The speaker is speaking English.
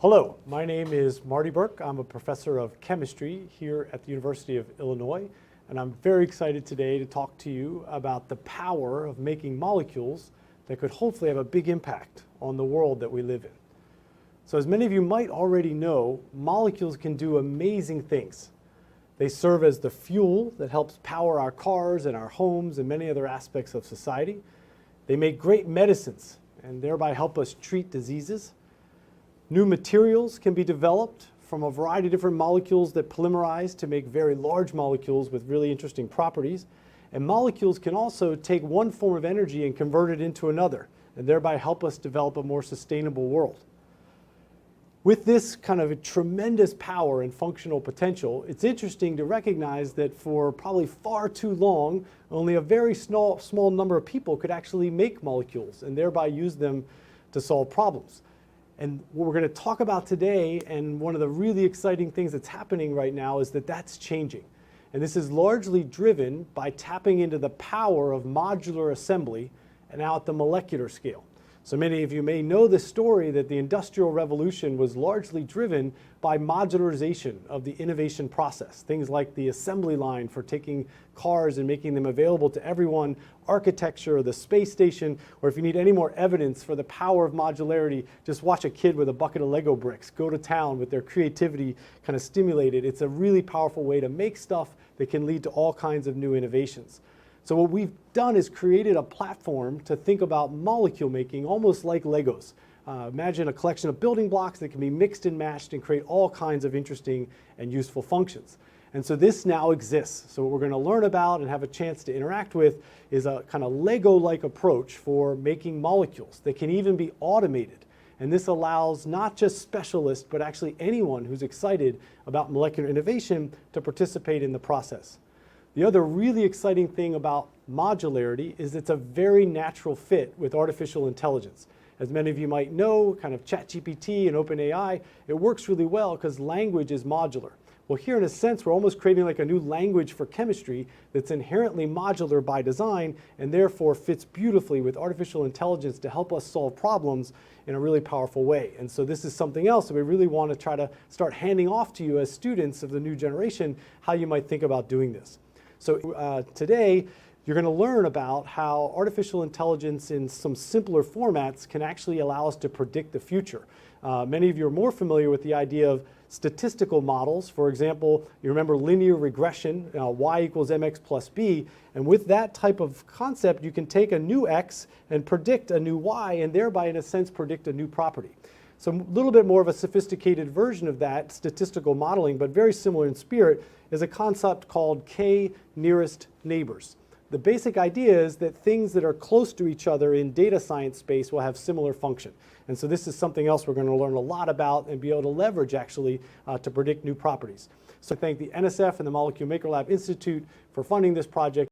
Hello, my name is Marty Burke. I'm a professor of chemistry here at the University of Illinois, and I'm very excited today to talk to you about the power of making molecules that could hopefully have a big impact on the world that we live in. So as many of you might already know, molecules can do amazing things. They serve as the fuel that helps power our cars and our homes and many other aspects of society. They make great medicines and thereby help us treat diseases. New materials can be developed from a variety of different molecules that polymerize to make very large molecules with really interesting properties. And molecules can also take one form of energy and convert it into another, and thereby help us develop a more sustainable world. With this kind of a tremendous power and functional potential, it's interesting to recognize that for probably far too long, only a very small number of people could actually make molecules and thereby use them to solve problems. And what we're going to talk about today, and one of the really exciting things that's happening right now, is that that's changing. And this is largely driven by tapping into the power of modular assembly and now at the molecular scale. So many of you may know the story that the Industrial Revolution was largely driven by modularization of the innovation process. Things like the assembly line for taking cars and making them available to everyone, architecture, the space station, or if you need any more evidence for the power of modularity, just watch a kid with a bucket of Lego bricks go to town with their creativity kind of stimulated. It's a really powerful way to make stuff that can lead to all kinds of new innovations. So what we've done is created a platform to think about molecule making almost like Legos. Imagine a collection of building blocks that can be mixed and matched and create all kinds of interesting and useful functions. And so this now exists. So what we're going to learn about and have a chance to interact with is a kind of Lego-like approach for making molecules that can even be automated. And this allows not just specialists, but actually anyone who's excited about molecular innovation to participate in the process. The other really exciting thing about modularity is it's a very natural fit with artificial intelligence. As many of you might know, kind of ChatGPT and OpenAI, it works really well because language is modular. Well, here in a sense, we're almost creating like a new language for chemistry that's inherently modular by design and therefore fits beautifully with artificial intelligence to help us solve problems in a really powerful way. And so this is something else that we really want to try to start handing off to you as students of the new generation, how you might think about doing this. So today, you're going to learn about how artificial intelligence in some simpler formats can actually allow us to predict the future. Many of you are more familiar with the idea of statistical models. For example, you remember linear regression, y equals mx plus b. And with that type of concept, you can take a new x and predict a new y, and thereby, in a sense, predict a new property. So a little bit more of a sophisticated version of that, statistical modeling, but very similar in spirit, is a concept called k-nearest neighbors. The basic idea is that things that are close to each other in data science space will have similar function. And so this is something else we're going to learn a lot about and be able to leverage actually to predict new properties. So thank the NSF and the Molecule Maker Lab Institute for funding this project.